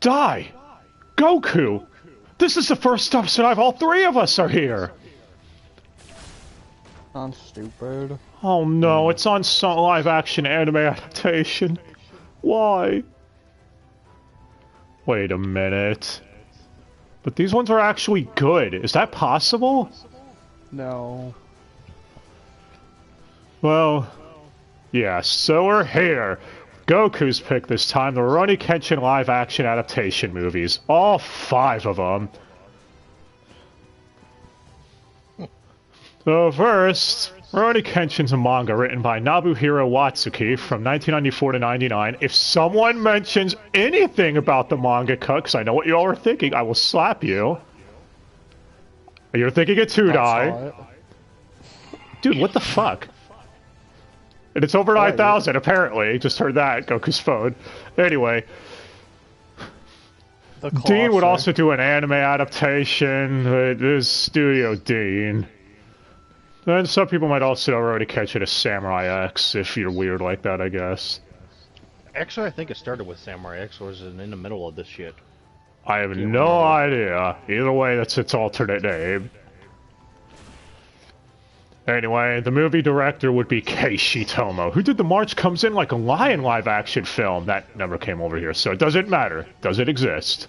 Die! Goku! This is the first Dubster I've all three of us are here! I'm stupid. Oh no, it's on some live-action anime adaptation. Why? Wait a minute. But these ones are actually good. Is that possible? No. Well, yeah, so we're here. Goku's pick this time, the Rurouni Kenshin live-action adaptation movies. All 5 of them. So first, Rurouni Kenshin's a manga written by Nobuhiro Watsuki from 1994 to 99. If someone mentions anything about the mangaka, because I know what you all are thinking, I will slap you. You're thinking it too, Dai. Dude, what the fuck? And it's over 9,000, apparently. Just heard that, Goku's phone. Anyway. Dean would also do an anime adaptation. This is Studio Dean. Then some people might also already catch it as Samurai X, if you're weird like that, I guess. Actually, I think it started with Samurai X, or is it in the middle of this shit? I have no idea. Either way, that's its alternate name. Anyway, the movie director would be Keiichi Tomo, who did The March Comes In Like a Lion live-action film. That never came over here, so it doesn't matter. Doesn't exist.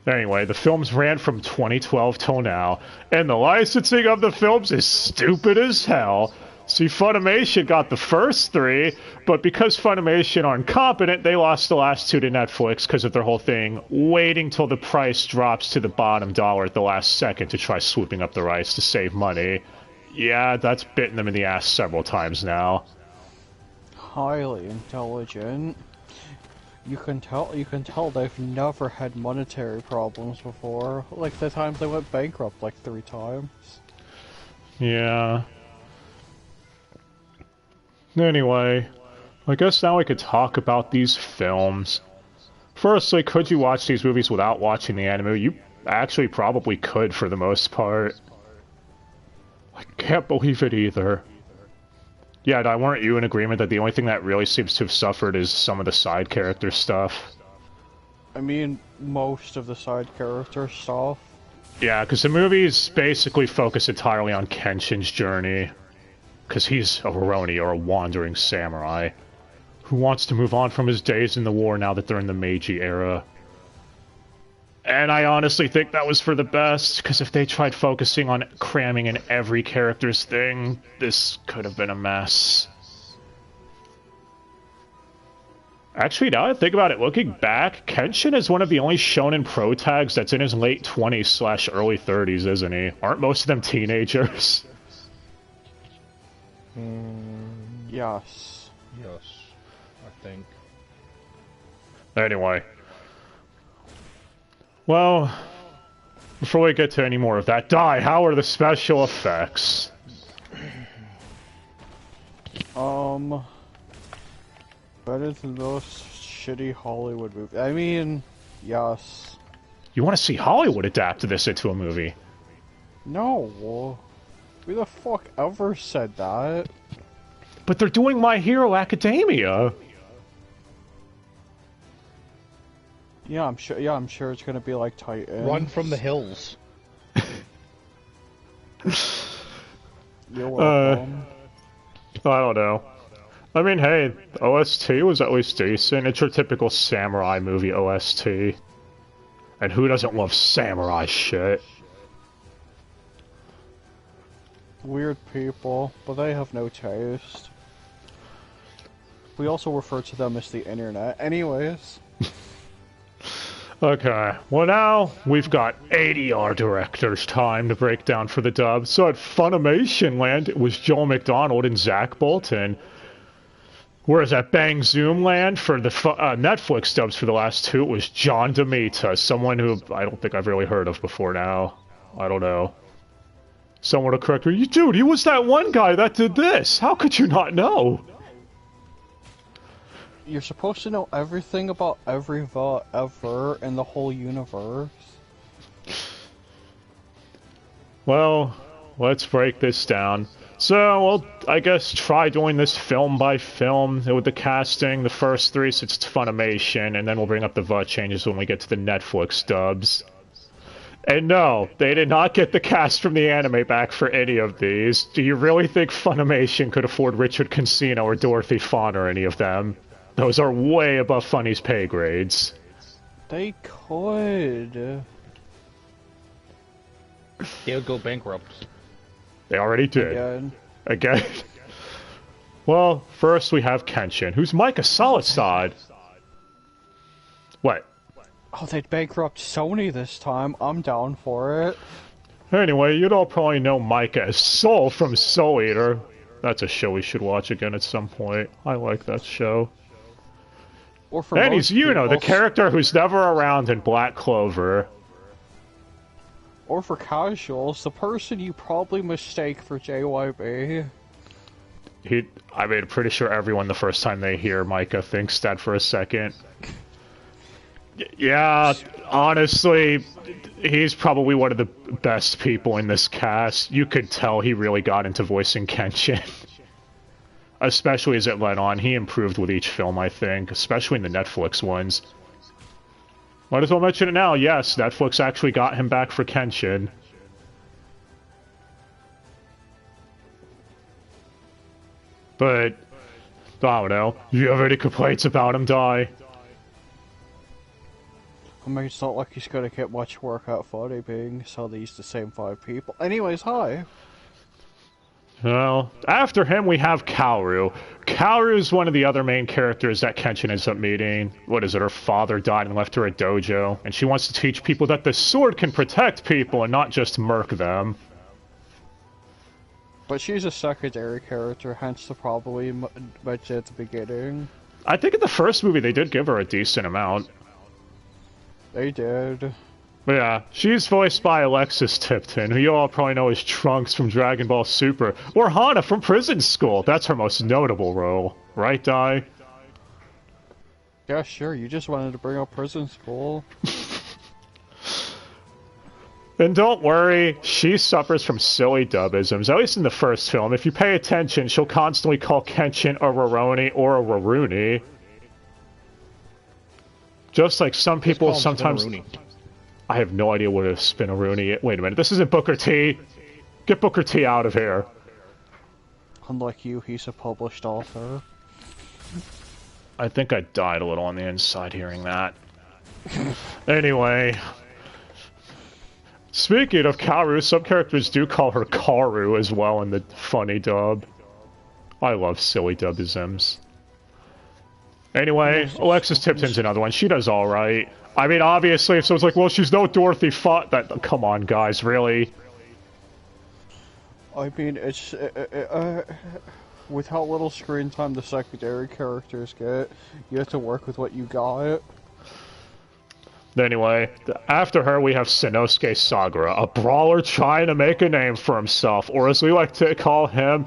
Anyway, the films ran from 2012 till now, and the licensing of the films is stupid as hell. See, Funimation got the first 3, but because Funimation are incompetent, they lost the last 2 to Netflix because of their whole thing, waiting till the price drops to the bottom dollar at the last second to try swooping up the rights to save money. Yeah, that's bitten them in the ass several times now. Highly intelligent. You can tell they've never had monetary problems before. Like the times they went bankrupt like 3 times. Yeah. Anyway, I guess now we could talk about these films. Firstly, could you watch these movies without watching the anime? You actually probably could for the most part. I can't believe it either. Yeah, weren't you in agreement that the only thing that really seems to have suffered is some of the side character stuff? I mean, most of the side character stuff. Yeah, because the movies basically focus entirely on Kenshin's journey. Because he's a Rurouni, or a wandering samurai, who wants to move on from his days in the war now that they're in the Meiji era. And I honestly think that was for the best, because if they tried focusing on cramming in every character's thing, this could have been a mess. Actually, now I think about it, looking back, Kenshin is one of the only shonen pro tags that's in his late 20s / early 30s, isn't he? Aren't most of them teenagers? Yes. Yes, I think. Anyway. Well, before we get to any more of that, how are the special effects? Better than those shitty Hollywood movies. I mean, yes. You want to see Hollywood adapt this into a movie? No. Who the fuck ever said that? But they're doing My Hero Academia. Yeah, I'm sure. Yeah, I'm sure it's gonna be like Titan. Run from the hills. You're welcome. I don't know. I mean, hey, the OST was at least decent. It's your typical samurai movie OST. And who doesn't love samurai shit? Weird people, but they have no taste. We also refer to them as the internet. Anyways. Okay, well now we've got ADR director's time to break down for the dub. So at Funimation Land, it was Joel McDonald and Zach Bolton. Whereas at Bang Zoom Land, for the Netflix dubs for the last 2, it was John DeMita, someone who I don't think I've really heard of before now. I don't know. Someone to correct me. Dude, he was that one guy that did this. How could you not know? You're supposed to know everything about every VA ever in the whole universe. Well, let's break this down. So, we'll, I guess, try doing this film by film with the casting, the first three, since it's Funimation, and then we'll bring up the VUT changes when we get to the Netflix dubs. And no, they did not get the cast from the anime back for any of these. Do you really think Funimation could afford Richard Consino or Dorothy Fawn or any of them? Those are way above Funny's pay grades. They could. They would go bankrupt. They already did. Again. Well, first we have Kenshin, who's Micah Solid. What? Oh, they'd bankrupt Sony this time. I'm down for it. Anyway, you'd all probably know Micah as Soul from Soul Eater. That's a show we should watch again at some point. I like that show. Or for and he's Yuno, the character who's never around in Black Clover. Or for casuals, the person you probably mistake for JYB. I mean, pretty sure everyone the first time they hear Micah thinks that for a second. Yeah, honestly, he's probably one of the best people in this cast. You could tell he really got into voicing Kenshin. Especially as it went on. He improved with each film, I think. Especially in the Netflix ones. Might as well mention it now. Yes, Netflix actually got him back for Kenshin. But, I don't know. You have any complaints about him, Dai? I mean, it's not like he's gonna get much work out Funny being so these the same 5 people. Anyways, hi. Well, after him we have Kaoru. Kaoru is one of the other main characters that Kenshin ends up meeting. What is it, her father died and left her a dojo, and she wants to teach people that the sword can protect people and not just murk them. But she's a secondary character, hence the probably mentioned at the beginning. I think in the first movie they did give her a decent amount. They did. But yeah, she's voiced by Alexis Tipton, who you all probably know as Trunks from Dragon Ball Super, or Hana from Prison School. That's her most notable role. Right, Dai? Yeah, sure, you just wanted to bring up Prison School. And don't worry, she suffers from silly dubisms, at least in the first film. If you pay attention, she'll constantly call Kenshin a Rurouni or a Rurouni. Just like some people sometimes... I have no idea what a Spinaroonie is. Wait a minute, this isn't Booker T. Get Booker T out of here. Unlike you, he's a published author. I think I died a little on the inside hearing that. Anyway. Speaking of Kaoru, some characters do call her Kaoru as well in the funny dub. I love silly dubisms. Anyway, Alexis Tipton's another one. She does alright. I mean, obviously, if someone's like, well, she's no Dorothy Fawn... Come on, guys, really? I mean, it's... with how little screen time the secondary characters get, you have to work with what you got. Anyway, after her, we have Sanosuke Sagara, a brawler trying to make a name for himself, or as we like to call him,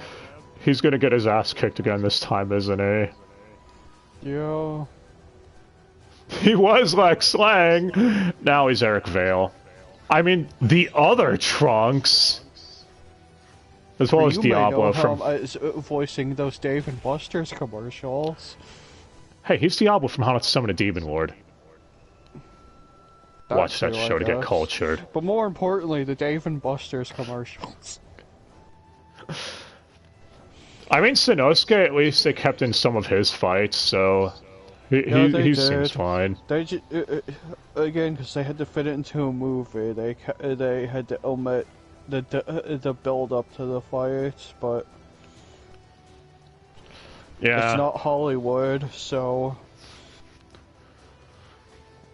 he's gonna get his ass kicked again this time, isn't he? Yeah... He was Lex Lang. Now he's Eric Vale. I mean, the other Trunks. As well as Diablo from... voicing those Dave & Buster's commercials. Hey, he's Diablo from How Not to Summon a Demon Lord. Watch that show to get cultured. But more importantly, the Dave & Buster's commercials. I mean, Sanosuke, at least they kept in some of his fights, so... He seems fine. They again, because they had to fit it into a movie, they had to omit the build up to the fights, but yeah, it's not Hollywood, so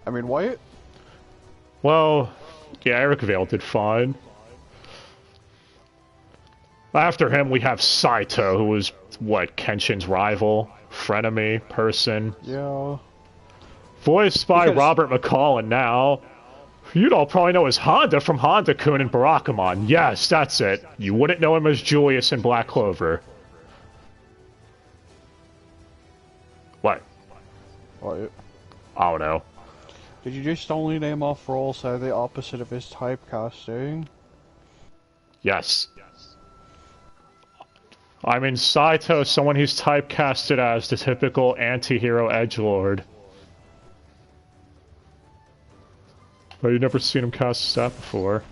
I mean, what? Well, yeah, Eric Vale did fine. After him, we have Saito, who was what, Kenshin's rival. Frenemy person. Yeah. Voiced by Robert McCall, and now you'd all probably know as Honda from Honda-kun and Barakamon. Yes, that's it. You wouldn't know him as Julius in Black Clover. What? What? I don't know. Did you just only name off roles that are the opposite of his typecasting? Yes. I mean, Saito, someone he's typecasted as the typical anti-hero edgelord. But you've never seen him cast as that before.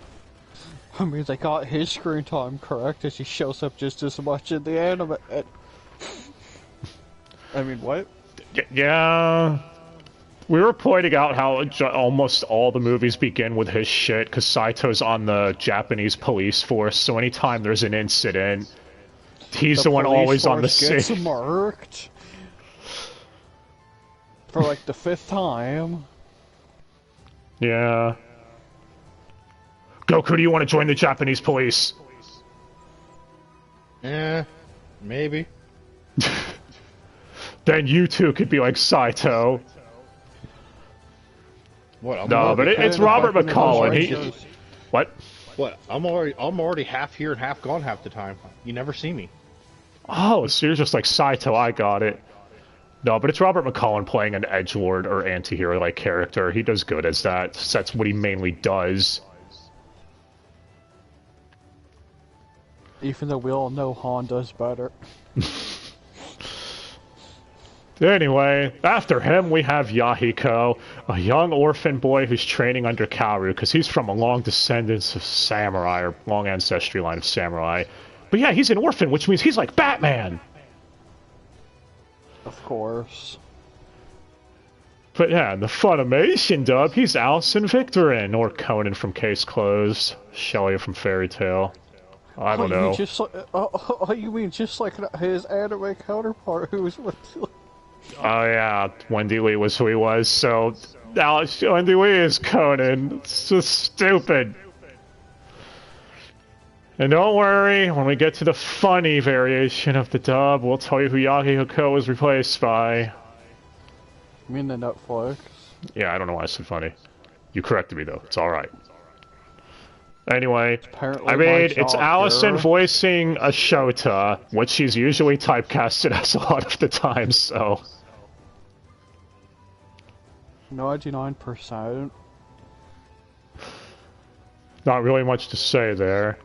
I mean, they got his screen time correct as he shows up just as much in the anime. I mean, what? Yeah. We were pointing out how almost all the movies begin with his shit, because Saito's on the Japanese police force, so anytime there's an incident, he's the one always on the scene. Gets marked for like the 5th time. Yeah. Goku, do you want to join the Japanese police? Maybe. Then you two could be like Saito. What? No, but it's Robert McCollum. What? What? I'm already half here and half gone half the time. You never see me. Oh, so you're just like Saito. I got it. No, but it's Robert McCollum playing an edgelord or anti-hero like character. He does good as that. That's what he mainly does. Even though we all know Han does better. Anyway, after him we have Yahiko, a young orphan boy who's training under Kaoru, because he's from a long descendants of samurai, or long ancestry line of samurai. But yeah, he's an orphan, which means he's like Batman! Of course. But yeah, in the Funimation dub, he's Alison Victorin, or Conan from Case Closed, Shelley from Fairy Tail. I don't know. You mean just like his anime counterpart who was with... Oh yeah, Wendy Lee was who he was, so Wendy Lee is Conan. It's just stupid. And don't worry, when we get to the funny variation of the dub, we'll tell you who Yahiko was replaced by. You mean the Netflix? Yeah, I don't know why I said funny. You corrected me though, it's alright. Anyway, I mean, it's Allison voicing Ashota, which she's usually typecasted as a lot of the time, so... 99%. Not really much to say there.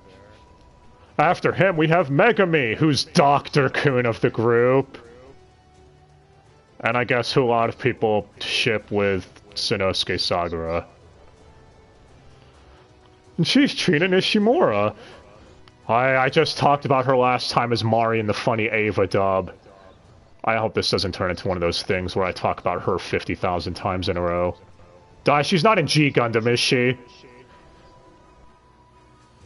After him, we have Megami, who's Dr. Kun of the group. And I guess who a lot of people ship with Sanosuke Sagara. And she's China Nishimura. I just talked about her last time as Mari in the funny Ava dub. I hope this doesn't turn into one of those things where I talk about her 50,000 times in a row. She's not in G Gundam, is she?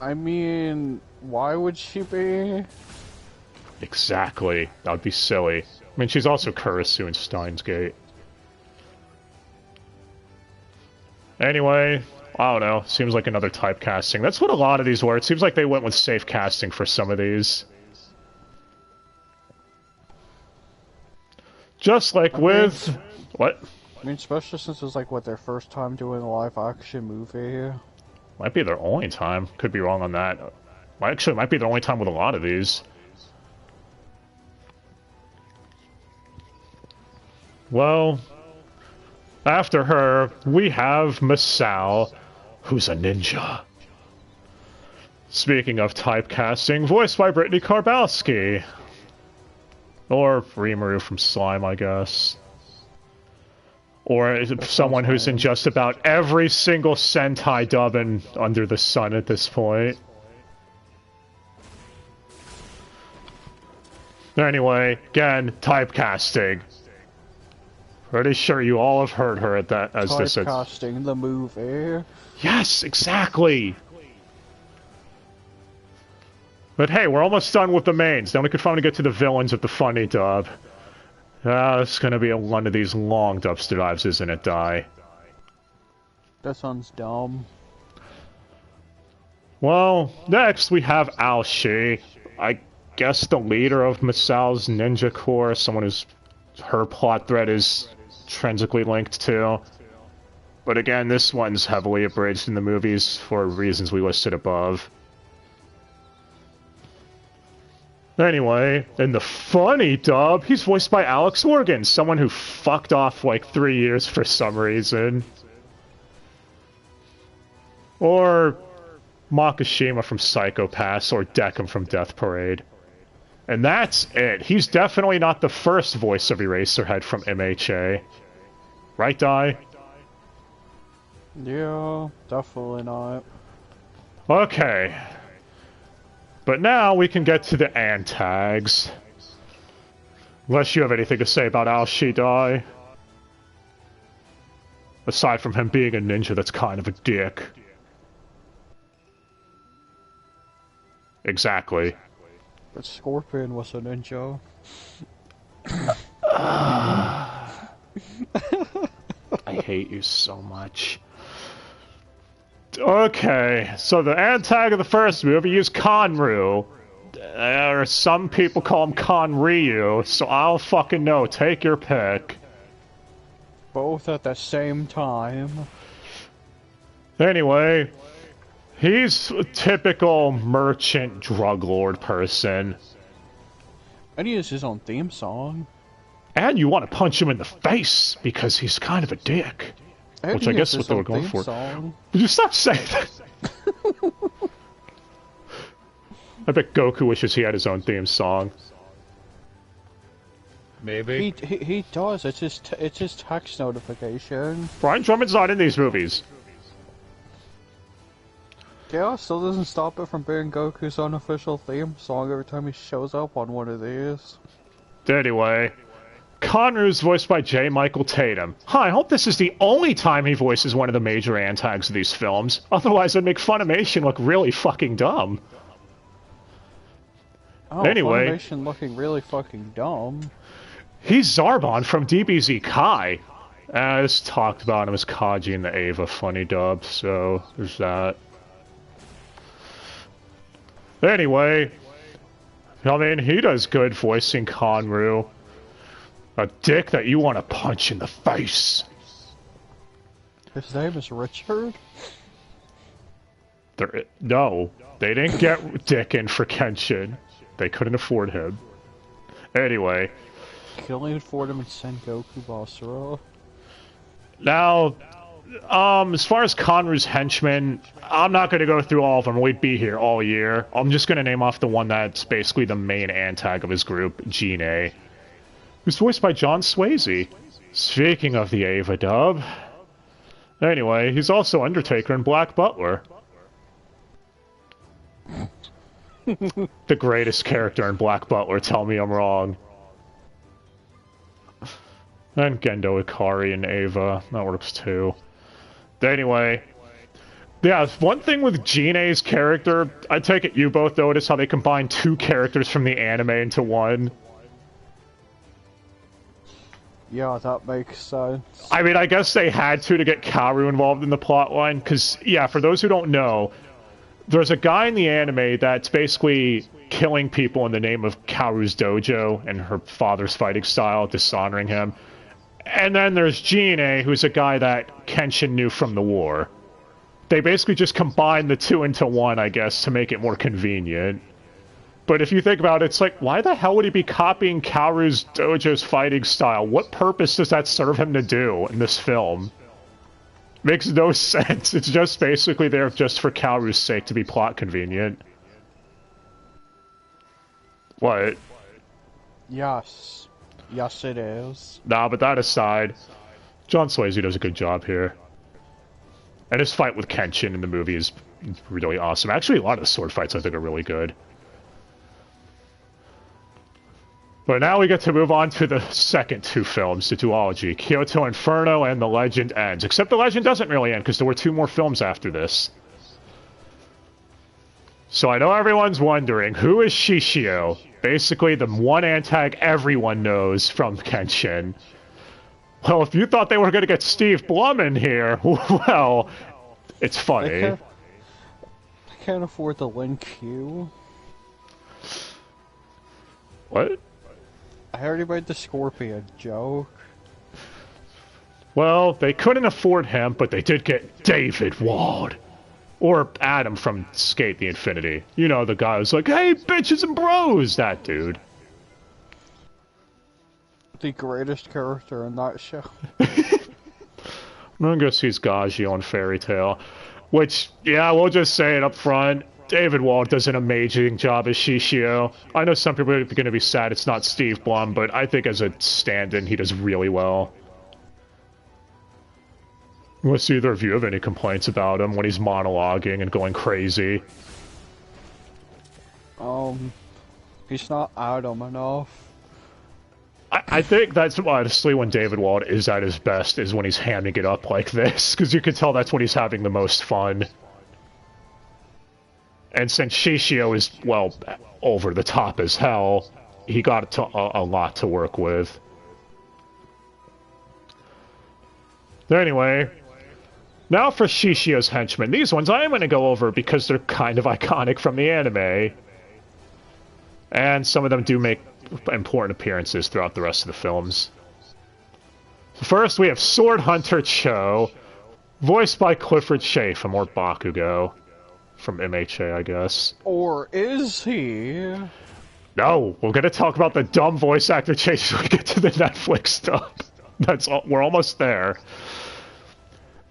I mean, why would she be? Exactly. That would be silly. I mean, she's also Kurisu in Steins Gate. Anyway, I don't know. Seems like another typecasting. That's what a lot of these were. It seems like they went with safe casting for some of these. Just like with... What? I mean, especially since it was like, what, their first time doing a live-action movie? Might be their only time. Could be wrong on that. Actually, it might be their only time with a lot of these. Well, after her, we have Masao, who's a ninja. Speaking of typecasting, voiced by Brittany Karbowski. Or Rimuru from Slime, I guess. Or someone who's in just about every single Sentai dub under the sun at this point. Anyway, again, typecasting. Pretty sure you all have heard her at that as this. Typecasting the movie. Yes, exactly. But hey, we're almost done with the mains. Then we can finally get to the villains of the funny dub. It's gonna be one of these long Dubster dives, isn't it, Dai? That sounds dumb. Well, next we have Aoshi. I guess the leader of Masao's ninja corps, someone who's her plot thread is intrinsically linked to. But again, this one's heavily abridged in the movies for reasons we listed above. Anyway, in the funny dub, he's voiced by Alex Morgan, someone who fucked off like 3 years for some reason. Or Makishima from Psycho Pass, or Deckham from Death Parade. And that's it. He's definitely not the first voice of Eraserhead from MHA. Right, Dai? Yeah, definitely not. Okay. But now we can get to the antags. Unless you have anything to say about Aoshi Dai. Aside from him being a ninja that's kind of a dick. Exactly. But Scorpion was a ninja. I hate you so much. Okay, so the antag of the first movie is Conru. Or some people call him Conryu, so I'll fucking know. Take your pick. Both at the same time. Anyway, he's a typical merchant drug lord person. And he has his own theme song. And you want to punch him in the face because he's kind of a dick. And which I guess what they were going for. Would you stop saying that? I bet Goku wishes he had his own theme song. Maybe. He does. It's his text notification. Brian Drummond's not in these movies. Yeah, still doesn't stop it from being Goku's unofficial theme song every time he shows up on one of these. Anyway, Conru's voiced by J. Michael Tatum. I hope this is the only time he voices one of the major antags of these films. Otherwise, it'd make Funimation look really fucking dumb. Oh, anyway, Funimation looking really fucking dumb. He's Zarbon from DBZ Kai. As talked about him as Kaji in the Eva funny dub, so there's that. Anyway, I mean, he does good voicing Conru. A dick that you want to punch in the face. His name is Richard? No, they didn't get Dick in for Kenshin. They couldn't afford him. Anyway. You can only afford him in Sengoku Basara. Now, as far as Conru's henchmen, I'm not going to go through all of them. We'd be here all year. I'm just going to name off the one that's basically the main antag of his group, Gene, who's voiced by John Swayze. Speaking of the Ava dub. Anyway, he's also Undertaker in Black Butler. The greatest character in Black Butler, tell me I'm wrong. And Gendo Ikari and Ava, that works too. Anyway, yeah, one thing with Jine's character, I take it you both notice how they combine two characters from the anime into one. Yeah, that makes sense. I mean, I guess they had to get Kaoru involved in the plotline, because, yeah, for those who don't know, there's a guy in the anime that's basically killing people in the name of Kaoru's dojo and her father's fighting style, dishonoring him. And then there's Gine, who's a guy that Kenshin knew from the war. They basically just combined the two into one, I guess, to make it more convenient. But if you think about it, it's like, why the hell would he be copying Kaoru's dojo's fighting style? What purpose does that serve him to do in this film? Makes no sense. It's just basically there just for Kaoru's sake to be plot convenient. What? Yes. Yes, it is. Nah, but that aside, John Swayze does a good job here. And his fight with Kenshin in the movie is really awesome. Actually, a lot of the sword fights I think are really good. But now we get to move on to the second two films, the duology, Kyoto Inferno and The Legend Ends. Except The Legend doesn't really end, because there were two more films after this. So I know everyone's wondering, who is Shishio? Basically the one antag everyone knows from Kenshin. Well, if you thought they were going to get Steve Blum in here, well, it's funny. I can't afford the Lin Q. What? I already made the Scorpion joke. Well, they couldn't afford him, but they did get David Ward. Or Adam from Skate the Infinity. You know, the guy who's like, hey, bitches and bros! That dude. The greatest character in that show. I guess he's Gaji on Fairy Tail. Which, yeah, we'll just say it up front. David Wald does an amazing job as Shishio. I know some people are going to be sad it's not Steve Blum, but I think as a stand-in, he does really well. Unless either of you have any complaints about him when he's monologuing and going crazy. He's not Adam enough. I think that's honestly when David Wald is at his best, is when he's hamming it up like this, because you can tell that's when he's having the most fun. And since Shishio is, well, over the top as hell, he got a lot to work with. Anyway, now for Shishio's henchmen. These ones I am going to go over because they're kind of iconic from the anime. And some of them do make important appearances throughout the rest of the films. First, we have Sword Hunter Cho, voiced by Clifford Chafin, or Bakugo, from MHA, I guess. Or is he? No, we're gonna talk about the dumb voice actor changes when we get to the Netflix stuff. That's all, we're almost there.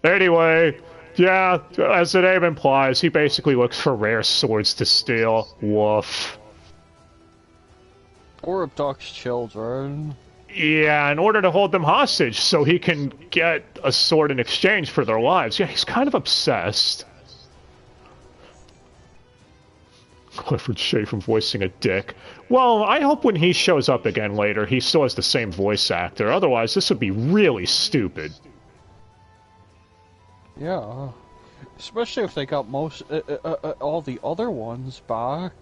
Anyway, yeah, as the name implies, he basically looks for rare swords to steal. Woof. Or abducts children. Yeah, in order to hold them hostage so he can get a sword in exchange for their lives. Yeah, he's kind of obsessed. Clifford Chafin voicing a dick. Well, I hope when he shows up again later, he still has the same voice actor. Otherwise, this would be really stupid. Yeah. Especially if they got most, all the other ones back.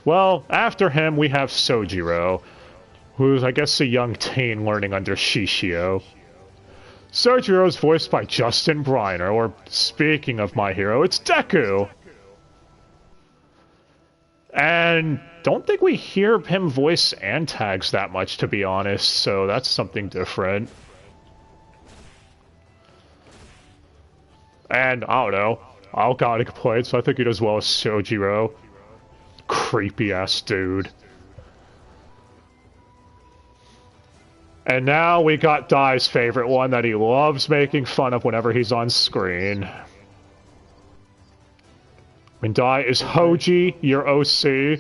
Well, after him, we have Sojiro, who's, I guess, a young teen learning under Shishio. Sojiro is voiced by Justin Briner, or, speaking of my hero, it's Deku! And don't think we hear him voice Antags that much, to be honest, so that's something different. And, I don't know, I'll got a complaint, so I think he does well as Sojiro. Creepy-ass dude. And now we got Dai's favorite one that he loves making fun of whenever he's on screen. When Dai is Hoji, your OC.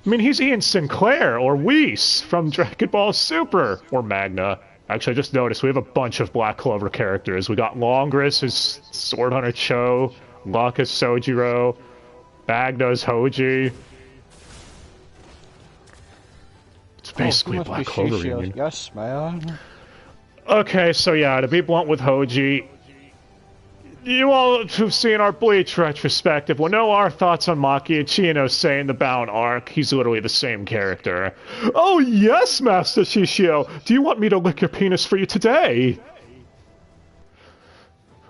I mean, he's Ian Sinclair, or Whis, from Dragon Ball Super, or Magna. Actually, I just noticed we have a bunch of Black Clover characters. We got Longris as Sword Hunter Cho, Luck as Sojiro, Magna as Hoji. It's basically a Black Clover reunion. Yes, man. Okay, so yeah, to be blunt with Hoji, you all who've seen our Bleach retrospective will know our thoughts on Maki Ichino in the Bound arc. He's literally the same character. Oh yes, Master Shishio! Do you want me to lick your penis for you today?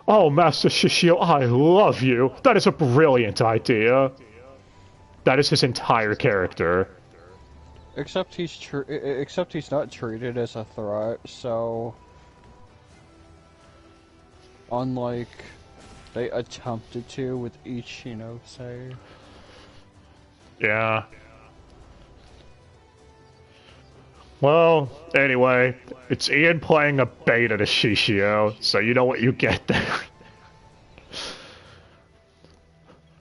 Oh, Master Shishio, I love you. That is a brilliant idea. That is his entire character. Except he's not treated as a threat, so unlike they attempted to with Ichino, say. Yeah. Well, anyway, it's Ian playing a beta to Shishio, so you know what you get there.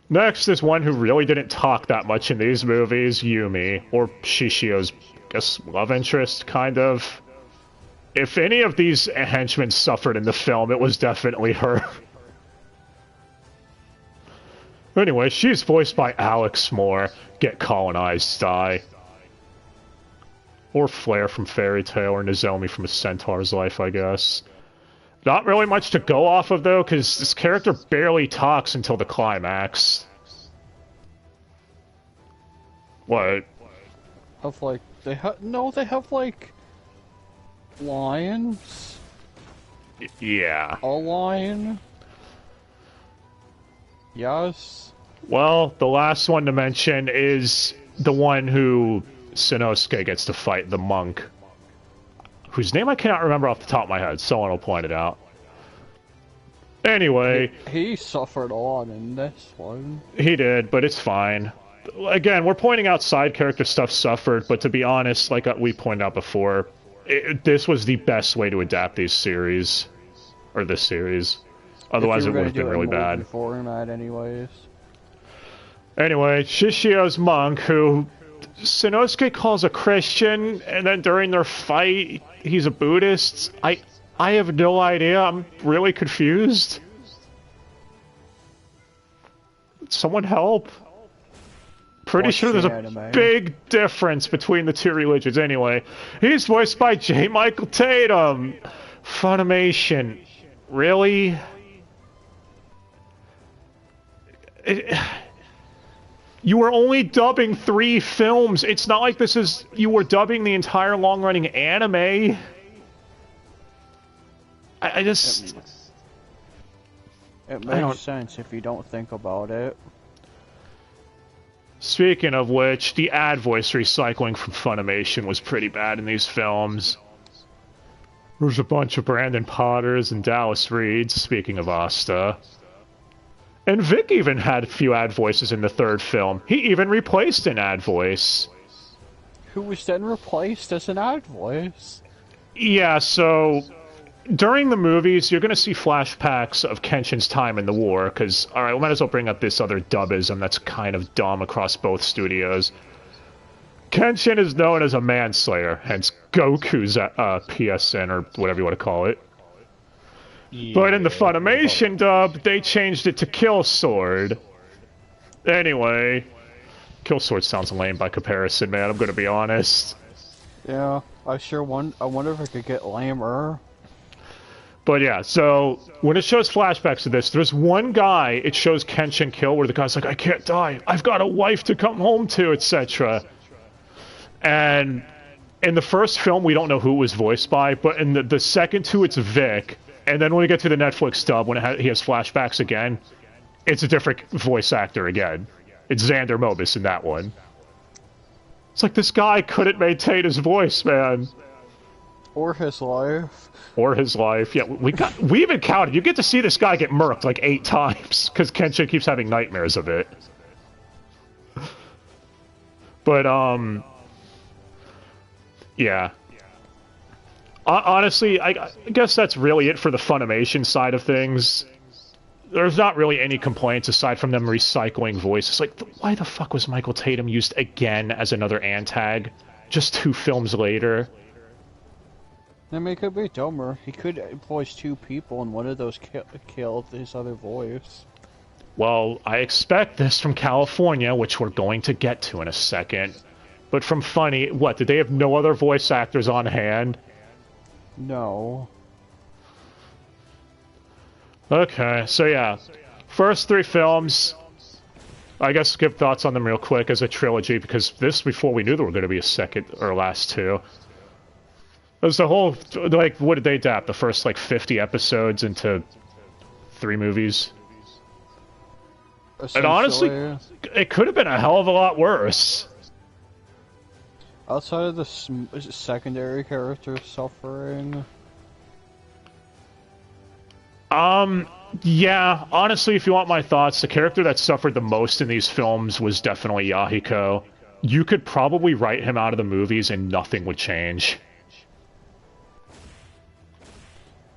Next is one who really didn't talk that much in these movies, Yumi, or Shishio's, I guess, love interest, kind of. If any of these henchmen suffered in the film, it was definitely her. Anyway, she's voiced by Alex Moore, Get Colonized Dai. Or Flare from Fairy Tail, or Nozomi from A Centaur's Life, I guess. Not really much to go off of, though, because this character barely talks until the climax. What? Have like they have like lions. Yeah. A lion. Yes. Well, the last one to mention is the one who Sanosuke gets to fight, the monk, whose name I cannot remember off the top of my head. Someone will point it out. Anyway, he suffered a lot in this one. He did, but it's fine. Again, we're pointing out side character stuff suffered, but to be honest, like we pointed out before, this was the best way to adapt these series, or this series. Otherwise, it would have been really bad. Format anyways. Anyway, Shishio's monk, who Sanosuke calls a Christian, and then during their fight, he's a Buddhist. I have no idea. I'm really confused. Someone help. Pretty sure there's a big difference between the two religions. Anyway, he's voiced by J. Michael Tatum. Funimation. Really? You were only dubbing 3 films. It's not like this is... You were dubbing the entire long-running anime. I just... It makes sense if you don't think about it. Speaking of which, the ad voice recycling from Funimation was pretty bad in these films. There's a bunch of Brandon Potters and Dallas Reeds, speaking of Asta. And Vic even had a few ad voices in the 3rd film. He even replaced an ad voice. Who was then replaced as an ad voice? Yeah, so... During the movies, you're going to see flashbacks of Kenshin's time in the war, because, alright, we might as well bring up this other dubism that's kind of dumb across both studios. Kenshin is known as a manslayer, hence Goku's PSN, or whatever you want to call it. Yeah, but in the Funimation dub, they changed it to Kill Sword. Anyway, Kill Sword sounds lame by comparison, man, I'm going to be honest. Yeah, I wonder if I could get lamer. But yeah, so when it shows flashbacks of this, there's one guy it shows Kenshin kill where the guy's like, I can't die, I've got a wife to come home to, etc. And in the first film, we don't know who it was voiced by, but in the second 2, it's Vic. And then when we get to the Netflix dub, when he has flashbacks again, it's a different voice actor again. It's Xander Mobus in that one. It's like, this guy couldn't maintain his voice, man. Or his life. Or his life. Yeah, we even counted. You get to see this guy get murked like 8 times, because Kenshin keeps having nightmares of it. But, yeah. Honestly, I guess that's really it for the Funimation side of things. There's not really any complaints aside from them recycling voices. Like, why the fuck was Michael Tatum used again as another Antag? Just 2 films later. I mean, it could be dumber. He could voice 2 people, and one of those killed his other voice. Well, I expect this from California, which we're going to get to in a second. But from Funny, what, did they have no other voice actors on hand? No. Okay, so yeah. First 3 films, I guess give thoughts on them real quick as a trilogy, because this, before we knew there were going to be a second or last 2. It was the whole, like, what did they adapt? The first, like, 50 episodes into 3 movies? And honestly, it could have been a hell of a lot worse. Outside of the secondary characters suffering? Yeah, honestly, if you want my thoughts, the character that suffered the most in these films was definitely Yahiko. You could probably write him out of the movies and nothing would change.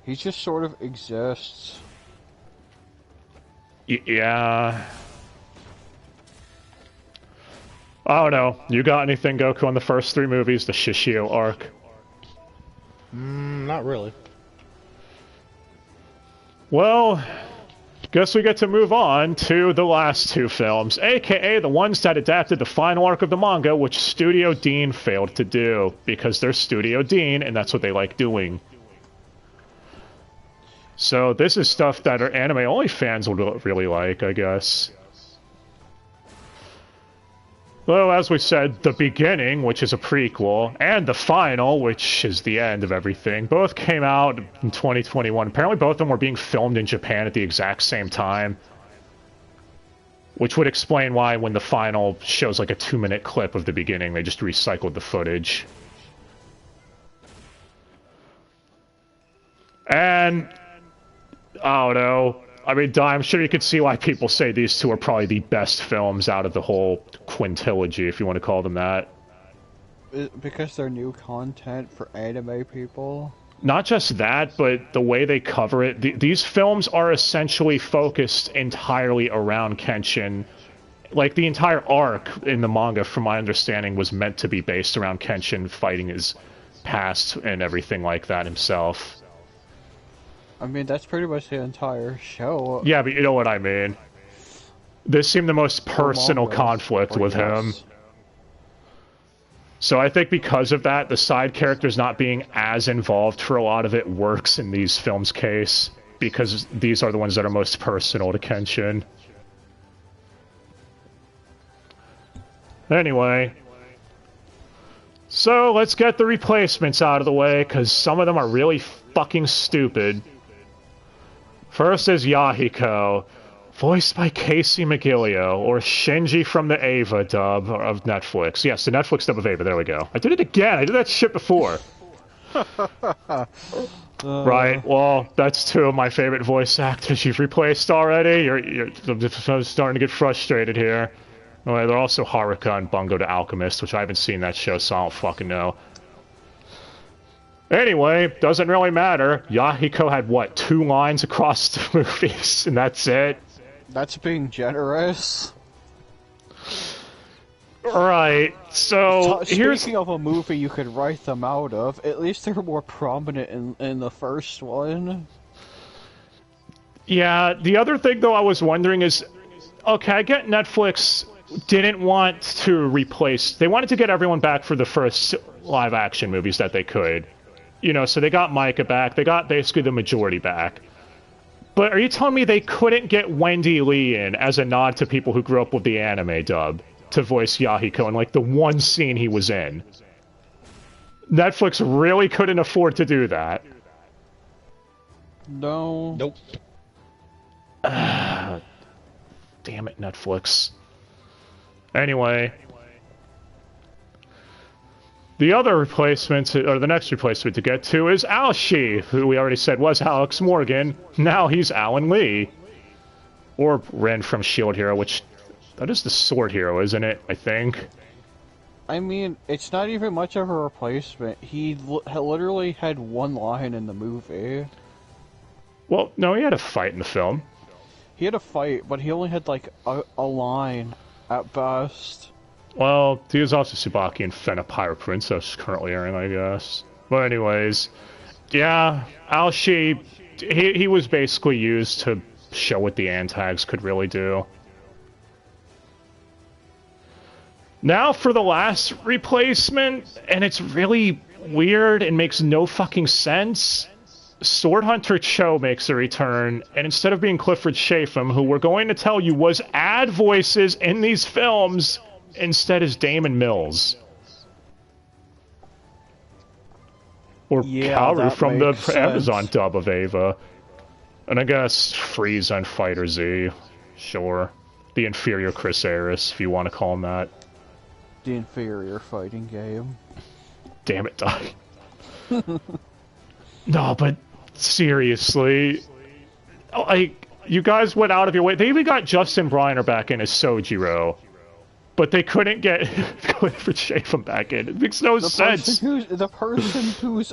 He just sort of exists. Yeah. I don't know. You got anything, Goku, on the first 3 movies, the Shishio arc? Not really. Well, guess we get to move on to the last 2 films, aka the ones that adapted the final arc of the manga, which Studio Dean failed to do, because they're Studio Dean, and that's what they like doing. So this is stuff that our anime-only fans would really like, I guess. Well, as we said, the beginning, which is a prequel, and the final, which is the end of everything, both came out in 2021. Apparently both of them were being filmed in Japan at the exact same time. Which would explain why when the final shows like a 2-minute clip of the beginning, they just recycled the footage. And I don't know. I mean, I'm sure you could see why people say these 2 are probably the best films out of the whole quintilogy, if you want to call them that. Because they're new content for anime people? not just that, but the way they cover it. These films are essentially focused entirely around Kenshin. Like, the entire arc in the manga, from my understanding, was meant to be based around Kenshin fighting his past and everything like that himself. I mean, that's pretty much the entire show. Yeah, but you know what I mean. This seemed the most personal conflict with him. So I think because of that, the side characters not being as involved for a lot of it works in these films' case, because these are the ones that are most personal to Kenshin. Anyway, so let's get the replacements out of the way, because some of them are really fucking stupid. First is Yahiko, voiced by Casey McGillio, or Shinji from the Ava dub of Netflix. Yes, the Netflix dub of Ava, there we go. I did it again, I did that shit before. Right, well, that's two of my favorite voice actors you've replaced already. I'm starting to get frustrated here. Well, they're also Haruka and Bungo the Alchemist, which I haven't seen that show, so I don't fucking know. Anyway, doesn't really matter. Yahiko had, what, 2 lines across the movies, and that's it? That's being generous. Right, so Speaking of a movie you could write them out of, at least they're more prominent in the first one. Yeah, the other thing, though, I was wondering is, okay, I get Netflix didn't want to replace... They wanted to get everyone back for the first live-action movies that they could. You know, so they got Micah back, they got basically the majority back. But are you telling me they couldn't get Wendy Lee in as a nod to people who grew up with the anime dub to voice Yahiko in, like, the one scene he was in? Netflix really couldn't afford to do that. No. Nope. Damn it, Netflix. Anyway, the other replacement, or the next replacement to get to, is Aoshi, who we already said was Alex Morgan. Now he's Alan Lee. Or Ren from Shield Hero, which... That is the Sword Hero, isn't it? I think. I mean, it's not even much of a replacement. He literally had 1 line in the movie. Well, no, he had a fight in the film. He had a fight, but he only had, like, a line at best. Well, he was also Tsubaki in Fena Pirate Princess currently airing, I guess. But anyways, yeah, Aoshi, he was basically used to show what the Antags could really do. Now for the last replacement, and it's really weird and makes no fucking sense. Sword Hunter Cho makes a return, and instead of being Clifford Chafin, who we're going to tell you was ad voices in these films, instead is Damon Mills. Or Kaoru from the Amazon dub of Ava. And I guess Frieza and Fighter Z. Sure. The inferior Chris Aris, if you want to call him that. The inferior fighting game. Damn it, Doc. No, but seriously, like, you guys went out of your way. They even got Justin Briner back in as Sojiro, but they couldn't get Clifford Chafin back in. It makes no sense. The person who's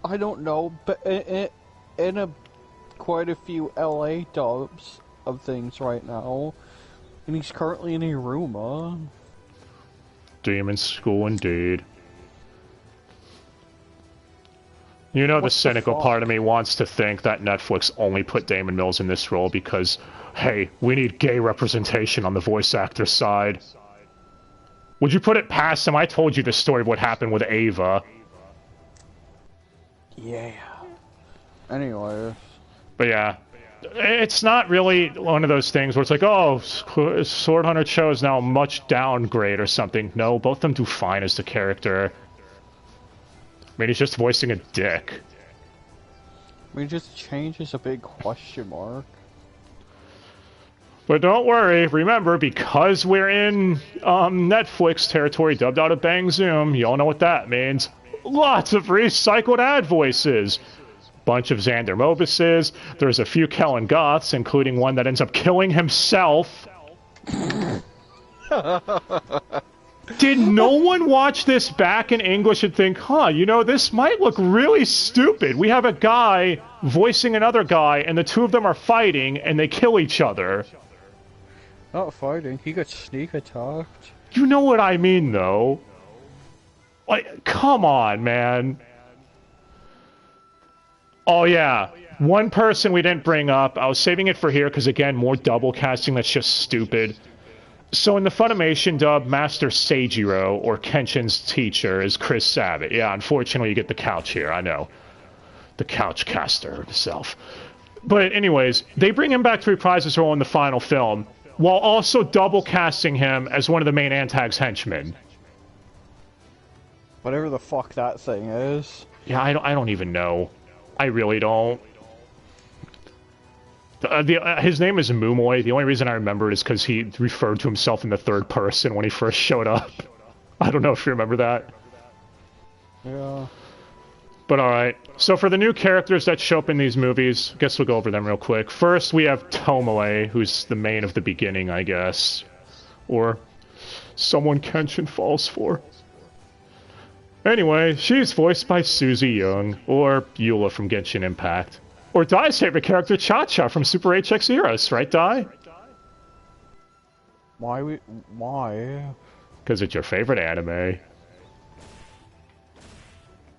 I don't know, but in quite a few LA dubs of things right now, and he's currently in Iruma. Demon School indeed. You know, the cynical part of me wants to think that Netflix only put Damon Mills in this role because, hey, we need gay representation on the voice actor side. Would you put it past him? I told you the story of what happened with Ava. Yeah. Anyway. But yeah, it's not really one of those things where it's like, oh, Sword Hunter Cho is now a much downgrade or something. No, both of them do fine as the character. I mean, he's just voicing a dick. I mean, just change is a big question mark. But don't worry, remember, because we're in Netflix territory dubbed out of Bang Zoom, you all know what that means. Lots of recycled ad voices. Bunch of Xander Mobises. There's a few Kellen Goths, including one that ends up killing himself. Did no one watch this back in English and think, huh, you know, this might look really stupid. We have a guy voicing another guy, and the two of them are fighting, and they kill each other. Not fighting. He got sneak attacked. You know what I mean, though. Like, come on, man. Oh, yeah. One person we didn't bring up. I was saving it for here because, again, more double casting that's just stupid. So in the Funimation dub, Master Seijiro, or Kenshin's teacher, is Chris Sabat. Yeah, unfortunately you get the couch here, I know. The couch caster himself. But anyways, they bring him back to reprise his role in the final film, while also double casting him as one of the main Antag's henchmen. Whatever the fuck that thing is. Yeah, I don't even know. I really don't. His name is Mumoy. The only reason I remember it is because he referred to himself in the third person when he first showed up. I don't know if you remember that. Yeah. But alright. So for the new characters that show up in these movies, I guess we'll go over them real quick. First, we have Tomoe, who's the main of the beginning, I guess. Or someone Kenshin falls for. Anyway, she's voiced by Suzy Young, or Eula from Genshin Impact. Or Dai's favorite character, Cha-Cha from Super HX Heroes, right, Dai? Why? Because it's your favorite anime.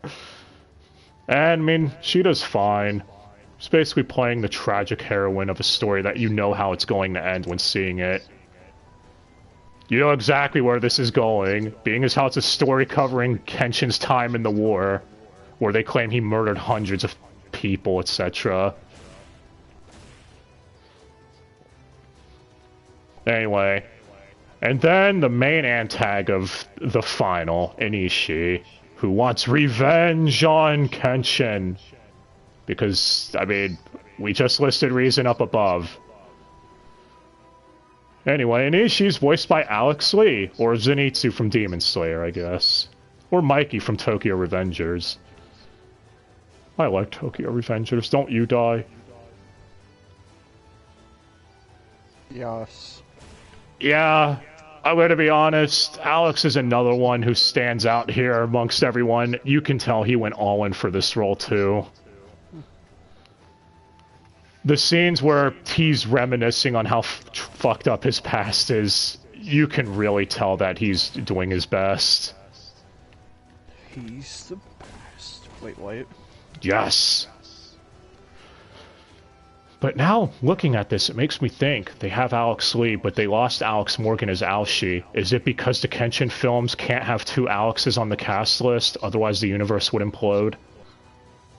And, I mean, she does fine. She's basically playing the tragic heroine of a story that you know how it's going to end when seeing it. You know exactly where this is going, being as how it's a story covering Kenshin's time in the war, where they claim he murdered hundreds of people, etc. Anyway, and then the main antag of the final, Inishi, who wants revenge on Kenshin. Because, I mean, we just listed reason up above. Anyway, Inishi's voiced by Alex Lee, or Zenitsu from Demon Slayer, I guess. Or Mikey from Tokyo Revengers. I like Tokyo Revengers, don't you, Dai? Yes. Yeah, I'm gonna be honest, Alex is another one who stands out here amongst everyone. You can tell he went all in for this role, too. The scenes where he's reminiscing on how fucked up his past is, you can really tell that he's doing his best. He's the best. Wait. Yes. But now, looking at this, it makes me think they have Alex Lee, but they lost Alex Morgan as Aoshi. Is it because the Kenshin films can't have two Alexes on the cast list, otherwise the universe would implode?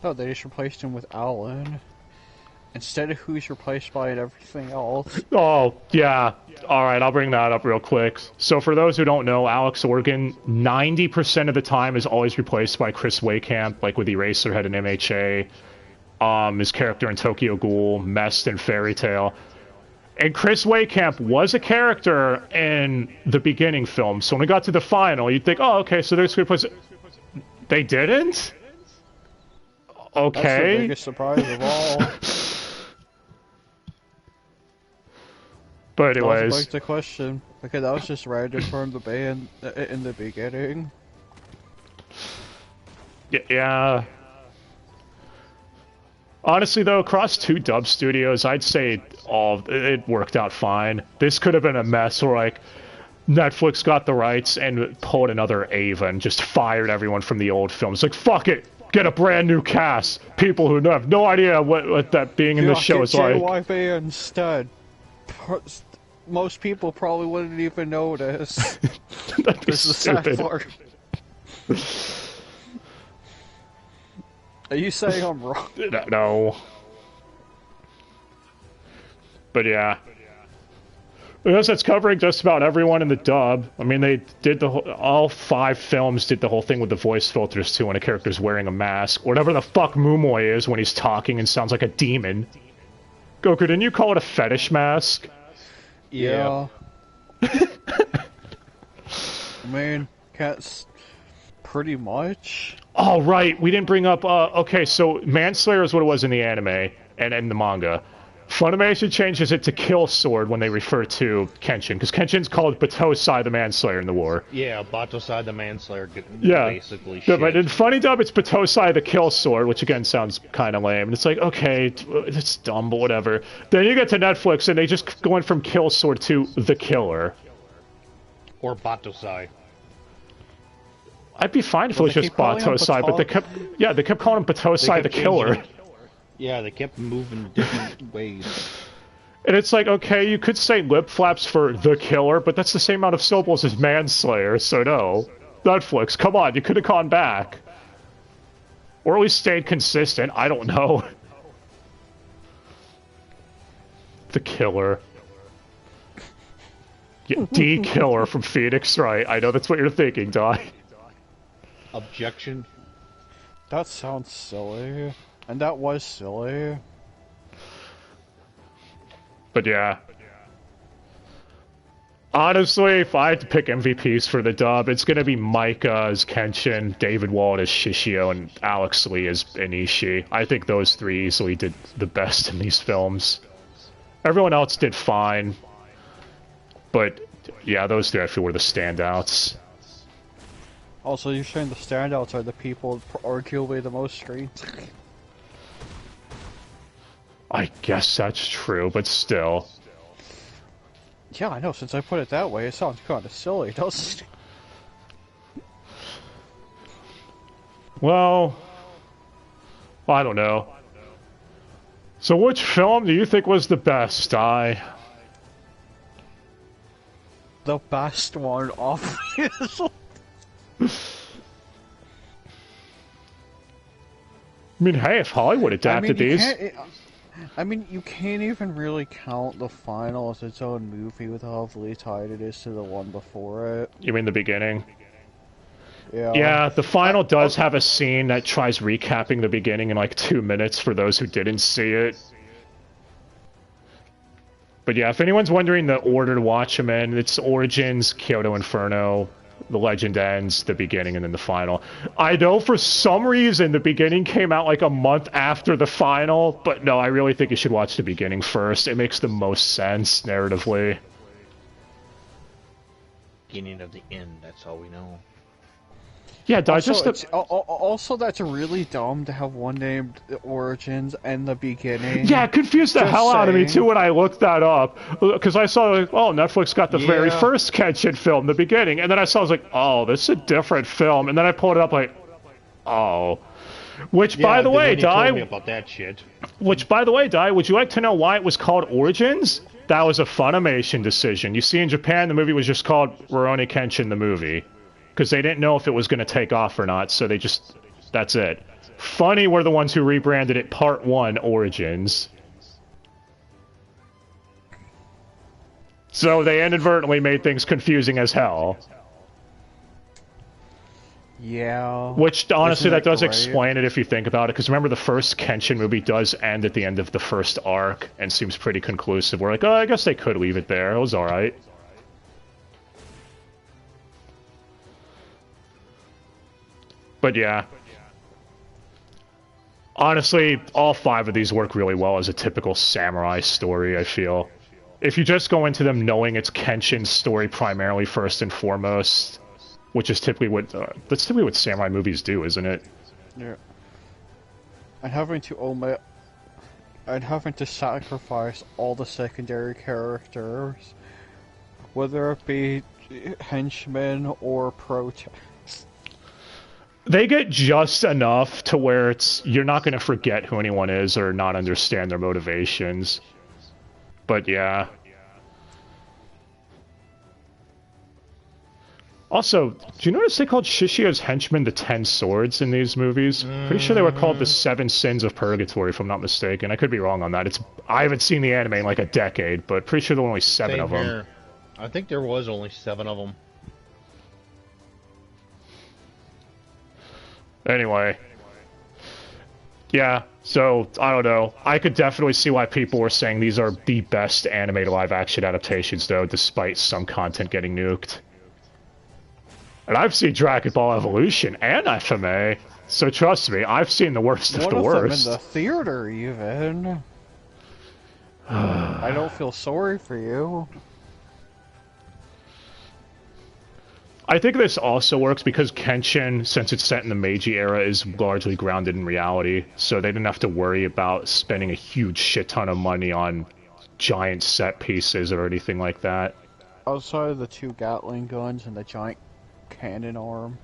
No, they just replaced him with Alan. Instead of who's replaced by and everything else. Oh, yeah. Alright, I'll bring that up real quick. So for those who don't know, Alex Morgan, 90% of the time is always replaced by Chris Waycamp, like with Eraserhead and MHA. His character in Tokyo Ghoul, Mest, and Fairy Tail. And Chris Waycamp was a character in the beginning film, so when we got to the final, you'd think, oh, okay, so they're just gonna put... They didn't? Okay. That's the biggest surprise of all. But anyways... That was the question, because that was just random from the band in the beginning. Yeah. Honestly, though, across two dub studios, I'd say it worked out fine. This could have been a mess where, like, Netflix got the rights and pulled another Ava and just fired everyone from the old films. Like, fuck it! Get a brand new cast! People who have no idea what that being in this show is like. JYP instead. Most people probably wouldn't even notice. That'd be stupid. Are you saying I'm wrong? No. But yeah. Because that's covering just about everyone in the dub. I mean, they did the whole, all 5 films did the whole thing with the voice filters too when a character's wearing a mask. Whatever the fuck Mumoy is when he's talking and sounds like a demon. Goku, didn't you call it a fetish mask? Yeah. I mean, cats... Pretty much. Oh, right. We didn't bring up... okay, so Manslayer is what it was in the anime and in the manga. Funimation changes it to Kill Sword when they refer to Kenshin, because Kenshin's called Batosai the Manslayer in the war. Yeah, Batosai the Manslayer, Yeah. basically Yeah, shit. but in Funny Dub, it's Batosai the Kill Sword, which again sounds kind of lame. And it's like, okay, it's dumb, but whatever. Then you get to Netflix, and they just going from Kill Sword to The Killer. Or Batosai. I'd be fine if it was they just keep calling him Batosai, but they kept calling him Batosai the kept Killer. changing- Yeah, they kept moving different ways. And it's like, okay, you could say lip flaps for The Killer, but that's the same amount of syllables as Manslayer, so no. Netflix, come on, you could have gone back. Or at least stayed consistent, I don't know. The Killer. Yeah, D-Killer from Phoenix, right? I know that's what you're thinking, Di. Objection. That sounds silly. And that was silly. But yeah. Honestly, if I had to pick MVPs for the dub, it's going to be Micah as Kenshin, David Wald as Shishio, and Alex Lee as Inishi. I think those three easily did the best in these films. Everyone else did fine. But, yeah, those three I feel were the standouts. Also, you're saying the standouts are the people with arguably the most screens. I guess that's true, but still. Yeah, I know, since I put it that way, it sounds kind of silly, doesn't it? Well, I don't know. So which film do you think was the best, Di? The best one, obviously. I mean, hey, if Hollywood adapted these... I mean, you can't even really count the final as its own movie with how heavily tied it is to the one before it. You mean the beginning? Yeah. Yeah, the final does have a scene that tries recapping the beginning in like 2 minutes for those who didn't see it. But yeah, if anyone's wondering the order to watch them in, it's Origins, Kyoto Inferno, The Legend Ends, the beginning, and then the final. I know for some reason the beginning came out like a month after the final, but no, I really think you should watch the beginning first. It makes the most sense narratively. Beginning of the end, that's all we know. Yeah, Also, that's really dumb to have one named Origins and the beginning. Yeah, it confused the Just hell out of me saying. too when I looked that up. Because I saw, like, oh, Netflix got the very Yeah. first Kenshin film, the beginning. And then I was like, oh, this is a different film. And then I pulled it up like, oh. Which, Yeah, by the then way, when you told me Di, about that shit. would you like to know why it was called Origins? That was a Funimation decision. You see, in Japan, the movie was just called Rurouni Kenshin, the movie. Because they didn't know if it was going to take off or not, so they just... That's it. Funny were the ones who rebranded it Part 1 Origins. So they inadvertently made things confusing as hell. Yeah. Which, honestly, Isn't that does great? explain it if you think about it. Because remember, the first Kenshin movie does end at the end of the first arc and seems pretty conclusive. We're like, oh, I guess they could leave it there. It was alright. But yeah. Honestly, all 5 of these work really well as a typical samurai story, I feel. If you just go into them knowing it's Kenshin's story primarily first and foremost, which is typically what that's typically what samurai movies do, isn't it? Yeah. And having to sacrifice all the secondary characters, whether it be henchmen or protagonists. They get just enough to where you're not going to forget who anyone is or not understand their motivations. But yeah. Also, do you notice they called Shishio's henchmen the 10 Swords in these movies? Pretty sure they were called the 7 Sins of Purgatory, if I'm not mistaken. I could be wrong on that. I haven't seen the anime in like a decade, but pretty sure there were only 7 Same of them. here. I think there was only 7 of them. Anyway. Yeah, so, I don't know. I could definitely see why people were saying these are the best animated live-action adaptations, though, despite some content getting nuked. And I've seen Dragon Ball Evolution and FMA, so trust me, I've seen the worst of the worst. One of them in the theater, even. I don't feel sorry for you. I think this also works because Kenshin, since it's set in the Meiji era, is largely grounded in reality, so they didn't have to worry about spending a huge shit ton of money on giant set pieces or anything like that. Outside of the 2 Gatling guns and the giant cannon arm.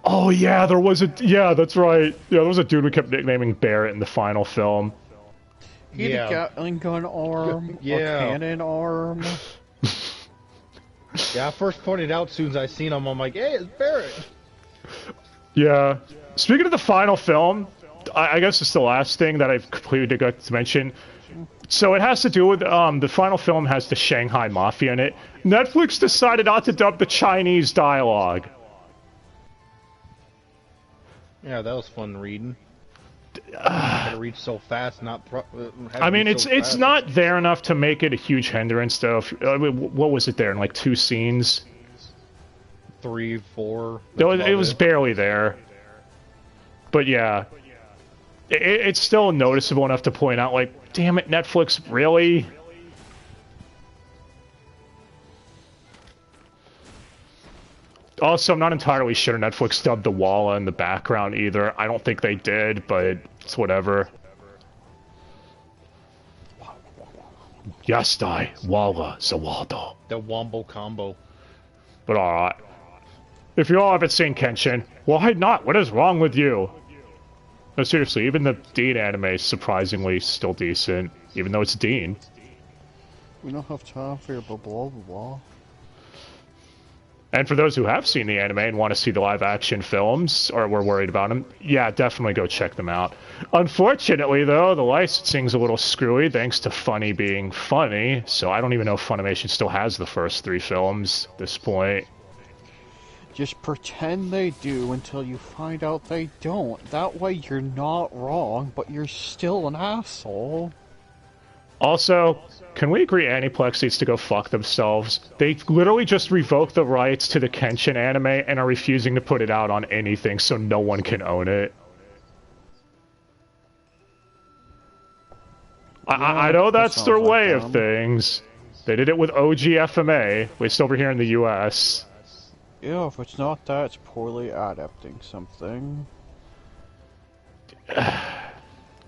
Oh yeah, there was a... Yeah, that's right. Yeah, there was a dude we kept nicknaming Barrett in the final film. He had a Gatling gun arm, a cannon arm. Yeah, I first pointed out as soon as I seen him, I'm like, hey, it's Barrett! Yeah. Speaking of the final film, I guess it's the last thing that I've completely forgot to mention. So it has to do with, the final film has the Shanghai Mafia in it. Netflix decided not to dub the Chinese dialogue. Yeah, that was fun reading. Had to read so fast, I mean, it's not there enough to make it a huge hindrance, though. I mean, what was it there in like 2 scenes? 3, 4. It was barely there. But yeah, it's still noticeable enough to point out, like, damn it, Netflix, really? Also, I'm not entirely sure Netflix dubbed the Walla in the background either. I don't think they did, but it's whatever. Yastai, Walla, Zawaldo. The Wombo combo. But alright. If you all haven't seen Kenshin, why not? What is wrong with you? No, seriously, even the Dean anime is surprisingly still decent, even though it's Dean. We don't have time for your blah blah blah. And for those who have seen the anime and want to see the live-action films, or were worried about them, yeah, definitely go check them out. Unfortunately, though, the licensing's a little screwy thanks to Funny being funny, so I don't even know if Funimation still has the first 3 films at this point. Just pretend they do until you find out they don't. That way you're not wrong, but you're still an asshole. Also, can we agree Aniplex needs to go fuck themselves? They literally just revoked the rights to the Kenshin anime and are refusing to put it out on anything so no one can own it. I know that's their way of things. They did it with OG-FMA, at least over here in the US. Yeah, if it's not that, it's poorly adapting something.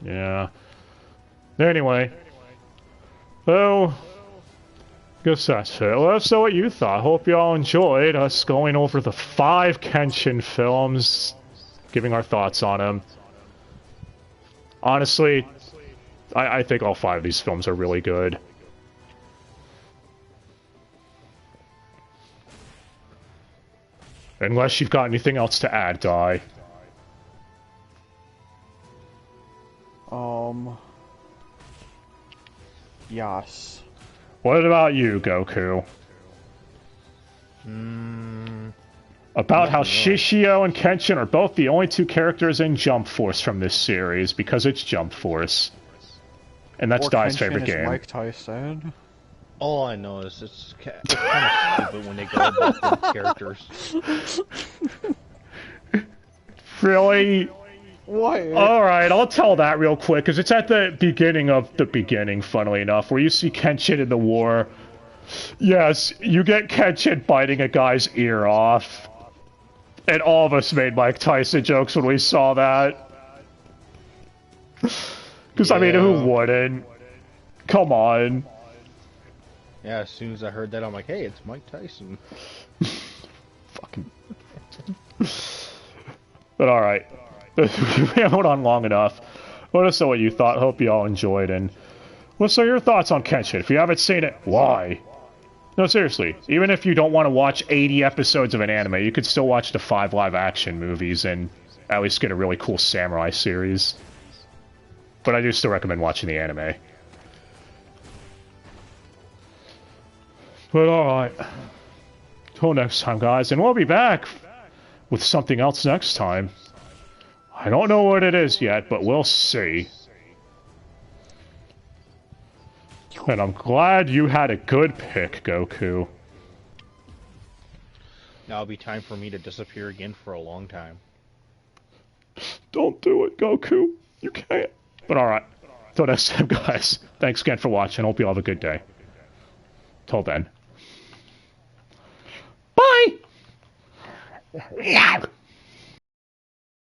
Yeah. Anyway. Well, guess that's it. Let us know what you thought. Hope you all enjoyed us going over the 5 Kenshin films, giving our thoughts on them. Honestly, I think all 5 of these films are really good. Unless you've got anything else to add, Dai. Yes. What about you, Goku? About how Shishio and Kenshin are both the only 2 characters in Jump Force from this series, because it's Jump Force. And that's Dai's favorite game. Mike Tyson. All I know is it's kind of stupid when they go about them characters. Really? What? Alright, I'll tell that real quick, because it's at the beginning of the beginning, funnily enough, where you see Kenshin in the war. Yes, you get Kenshin biting a guy's ear off. And all of us made Mike Tyson jokes when we saw that. Because, I mean, who wouldn't? Come on. Yeah, as soon as I heard that, I'm like, hey, it's Mike Tyson. Fucking... But alright. We went on long enough. Let us know what you thought. Hope you all enjoyed, and let's know your thoughts on Kenshin. If you haven't seen it, why? No, seriously. Even if you don't want to watch 80 episodes of an anime, you could still watch the 5 live-action movies and at least get a really cool samurai series. But I do still recommend watching the anime. But alright. Till next time, guys, and we'll be back with something else next time. I don't know what it is yet, but we'll see. And I'm glad you had a good pick, Goku. Now it'll be time for me to disappear again for a long time. Don't do it, Goku. You can't. But alright. Till next time, guys. Thanks again for watching. Hope you all have a good day. Till then. Bye!